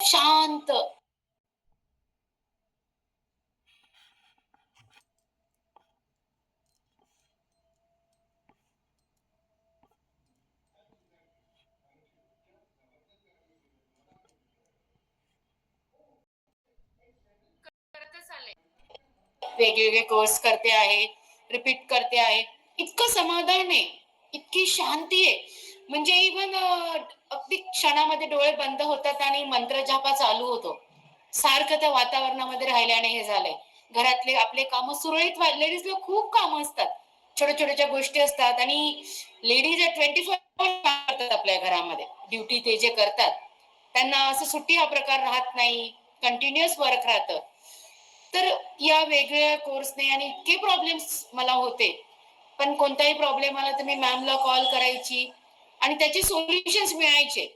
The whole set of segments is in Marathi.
शांत. वेगवेगळे कोर्स करते आहे, रिपीट करते आहे. इतकं समाधान आहे, इतकी शांती आहे. म्हणजे इव्हन अगदी क्षणामध्ये डोळे बंद होतात आणि मंत्रजापा चालू होतो. सारखं त्या वातावरणामध्ये राहिल्याने हे झालंय. घरातले आपले कामं सुरळीत लेडीजला खूप कामं असतात. छोट्या-छोट्या गोष्टी असतात आणि लेडीज 24 करतात आपल्या घरामध्ये. ड्युटी ते जे करतात, त्यांना असं सुट्टी हा प्रकार राहत नाही. कंटिन्युअस वर्क राहतं. तर या वेगळ्या कोर्सने आणि इतके प्रॉब्लेम्स मला होते. पण कोणताही प्रॉब्लेम आला तर मी मॅमला कॉल करायची आणि त्याचे सोल्युशन्स मिळायचे.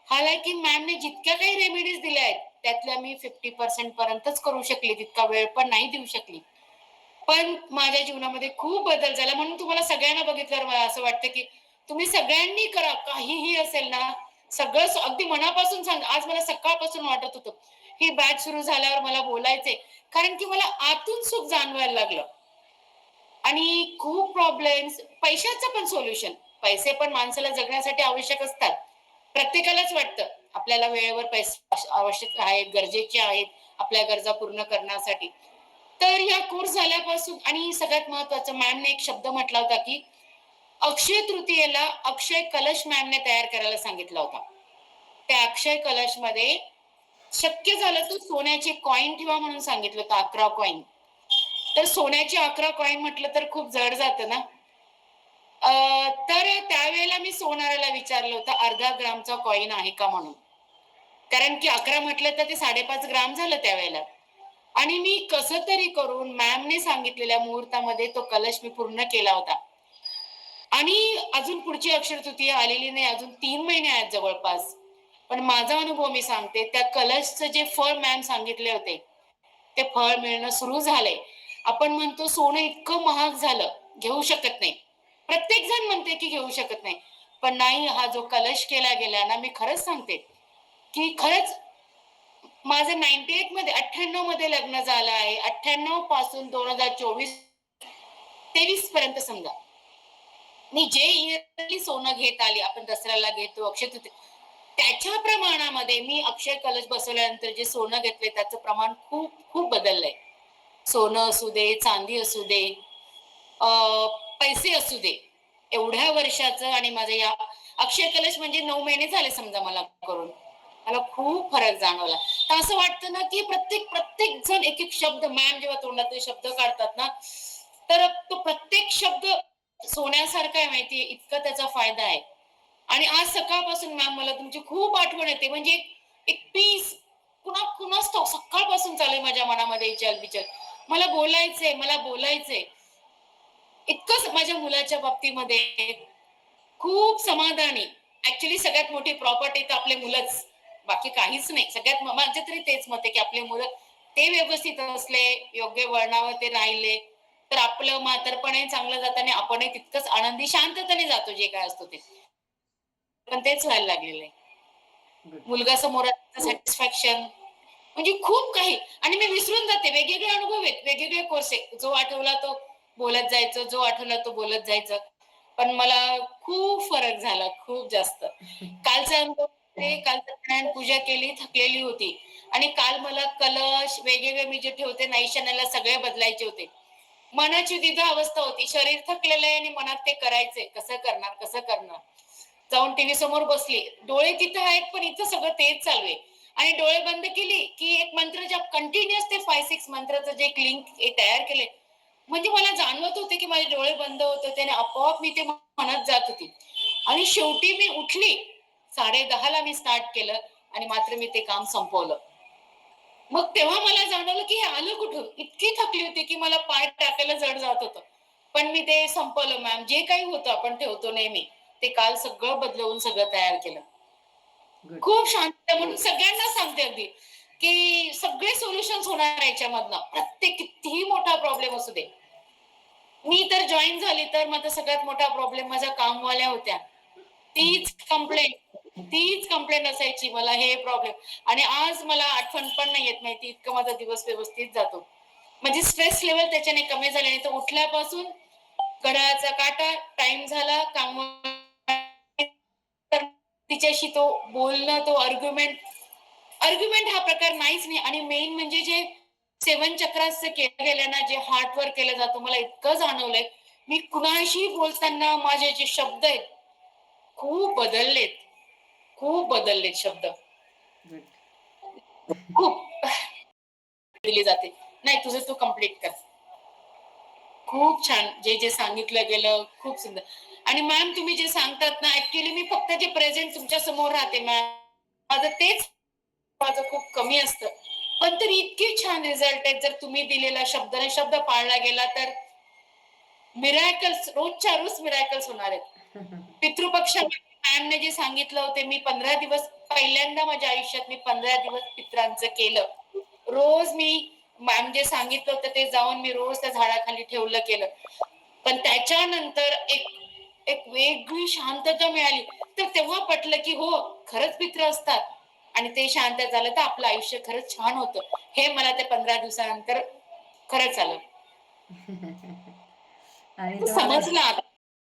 हालाकी मॅमने जितक्या काही रेमेडीज दिल्या आहेत, त्यातल्या मी 50% पर्यंतच करू शकले. तितका वेळ पण नाही देऊ शकली. पण माझ्या जीवनामध्ये खूप बदल झाला. म्हणून तुम्हाला सगळ्यांना बघितल्यावर मला असं वाटतं, की तुम्ही सगळ्यांनी करा. काहीही असेल ना, सगळं अगदी मनापासून सांगा. आज मला सकाळपासून वाटत होतं, ही बॅच सुरू झाल्यावर मला बोलायचंय. कारण की मला आतून सुख जाणवायला लागलं. आणि खूप प्रॉब्लेम्स, पैशाचं पण सोल्युशन. पैसे पण माणसाला जगण्यासाठी आवश्यक असतात. प्रत्येकालाच वाटतं, आपल्याला वेळेवर पैसे आवश्यक आहेत, गरजेचे आहेत, आपल्या गरजा पूर्ण करण्यासाठी. तर या कोर्स झाल्यापासून आणि सगळ्यात महत्त्वाचं मॅमने एक शब्द म्हटला होता, की अक्षय तृतीयेला अक्षय कलश मॅमने तयार करायला सांगितला होता. त्या अक्षय कलशमध्ये शक्य झालं तर सोन्याचे कॉइन ठेवा म्हणून सांगितलं होतं, 11 कॉइन. तर सोन्याचे 11 कॉइन म्हटलं तर खूप जड जातं ना. तर त्यावेळेला मी सोनाराला विचारलं होतं, अर्धा ग्रामचा कॉइन आहे का म्हणून. कारण की 11 म्हटलं तर ते 5.5 ग्राम झालं त्यावेळेला. आणि मी कसं तरी करून मॅमने सांगितलेल्या मुहूर्तामध्ये तो कलश मी पूर्ण केला होता. आणि अजून पुढची अक्षय तृतीया आलेली नाही. अजून 3 महिने आहेत जवळपास. पण माझा अनुभव मी सांगते, त्या कलशचं जे फळ मॅम सांगितले होते, ते फळ मिळणं सुरू झालंय. आपण म्हणतो सोनं इतकं महाग झालं, घेऊ शकत नाही. प्रत्येक जण म्हणते की घेऊ शकत नाही. पण नाही, हा जो कलश केला गेला ना, मी खरंच सांगते, की खरंच माझं 98 मध्ये 98 मध्ये लग्न झालं आहे. 98 पासून 2024 23 पर्यंत समजा. मी जे इयरली सोनं घेत आली, आपण दसऱ्याला घेतो, अक्षय तृतीया, त्याच्या प्रमाणामध्ये मी अक्षय कलश बसवल्यानंतर जे सोनं घेतलंय त्याचं प्रमाण खूप खूप बदललंय. सोनं असू दे, चांदी असू दे, पैसे असू दे. एवढ्या वर्षाचं आणि माझं या अक्षय कलश म्हणजे 9 महिने झाले समजा मला करून. मला खूप फरक जाणवला. तर असं वाटतं ना, की प्रत्येक प्रत्येक जण एक-एक शब्द मॅम जेव्हा तोंडातले शब्द काढतात ना, तर तो प्रत्येक शब्द सोन्यासारखा आहे माहितीये, इतका त्याचा फायदा आहे. आणि आज सकाळपासून मॅम मला तुमची खूप आठवण येते. म्हणजे एक पीस कुणास ठाऊक सकाळपासून चालू आहे माझ्या मनामध्ये इचल-बिचल. मला बोलायचंय, मला बोलायचंय. इतकंच माझ्या मुलाच्या बाबतीमध्ये खूप समाधानी. ॲक्चुअली सगळ्यात मोठी प्रॉपर्टी तर आपले मुलंच. बाकी काहीच नाही. सगळ्यात माझं तरी तेच मत आहे, की आपली मुलं ते व्यवस्थित असले, योग्य वळणावर ते राहिले, तर आपलं म्हातारपणही चांगलं जातं आणि आपणही तितकंच आनंदी शांततेने जातो जे काय असतो ते. पण तेच व्हायला लागलेलं आहे. मुलगा समोर सॅटिस्फॅक्शन म्हणजे खूप काही आणि मी विसरून जाते. वेगवेगळे अनुभव आहेत, वेगवेगळे कोर्स आहे. जो आठवला तो बोलत जायचं, जो आठवला तो बोलत जायचं. पण मला खूप फरक झाला, खूप जास्त. कालचा अनुभव ते काल सत्यनारायण पूजा केली, थकलेली होती आणि काल मला कलश वेगवेगळे मी जे ठेवते नैशाण्याला सगळे बदलायचे होते. मनाची द्विधा अवस्था होती. शरीर थकलेलं आहे आणि मनात ते करायचंय. कसं करणार, कसं करणार? जाऊन टीव्ही समोर बसली. डोळे तिथं आहेत, पण इथं सगळं तेच चालू आहे. आणि डोळे बंद केली, की एक मंत्र जप कंटिन्युअस ते 5-6 मंत्राचं जे एक लिंक तयार केले. म्हणजे मला जाणवत होते, की माझे डोळे बंद होत होते आणि आपोआप मी ते म्हणत जात होती. आणि शेवटी मी उठली. 10:30 ला मी स्टार्ट केलं आणि मात्र मी ते काम संपवलं. मग तेव्हा मला जाणवलं, की हे आलं कुठून? इतकी थकली होती, की मला पाय टाकायला जड जात होतं. पण मी ते संपवलं मॅम. जे काही होतं आपण ठेवतो नेहमी. ते काल सगळं बदलवून सगळं तयार केलं. गुड. खूप शांत आहे म्हणून सगळ्यांना सांगते अगदी, की सगळे सोल्युशन्स होणार आहे याच्यामधनं. प्रत्येक कितीही मोठा प्रॉब्लेम असू दे. मी तर जॉइन झाली तर माझा सगळ्यात मोठा प्रॉब्लेम माझ्या कामवाल्या होत्या. तीच कंप्लेंट असायची मला, हे प्रॉब्लेम. आणि आज मला आठवण पण नाही येत माहिती, इतकं माझा दिवस व्यवस्थित जातो. म्हणजे स्ट्रेस लेवल त्याच्याने कमी झाले. नाही तर उठल्यापासून घड्याळाचा काटा, टाइम झाला, काम, तिच्याशी तो बोलणं, तो आर्ग्युमेंट हा प्रकार नाहीच नाही. आणि मेन म्हणजे जे 7 चक्रास केलं गेलं ना, जे हार्टवर केलं जातं, मला इतकं जाणवलंय. मी कुणाशी बोलताना माझे जे शब्द आहेत खूप बदललेत, खूप बदललेत शब्द. गुड. खूप दिली जाते. नाही, तुझं तू कम्प्लीट कर. खूप छान जे जे सांगितलं गेलं, खूप सुंदर. आणि मॅम तुम्ही जे सांगतात ना, ऍक्च्युली मी फक्त जे प्रेझेंट तुमच्या समोर राहते मॅम, माझं खूप कमी असतं. पण तरी इतके छान रिझल्ट आहेत. जर तुम्ही दिलेला शब्द पाळला गेला तर मिरॅकल्स, रोजच्या रोज मिरॅकल्स होणार आहेत. पितृपक्षामध्ये मॅमने जे सांगितलं होते, मी 15 दिवस, पहिल्यांदा माझ्या आयुष्यात मी 15 दिवस पित्रांचं केलं. रोज मी मॅम जे सांगितलं होतं ते जाऊन मी रोज त्या झाडाखाली ठेवलं केलं. पण त्याच्यानंतर एक एक वेगळी शांतता मिळाली. तर तेव्हा पटलं की हो, खरंच पित्र असतात आणि ते शांत झालं तर आपलं आयुष्य खरंच छान होतं. हे मला त्या 15 दिवसानंतर खरंच आलं. आणि तुम्हाला समजलं.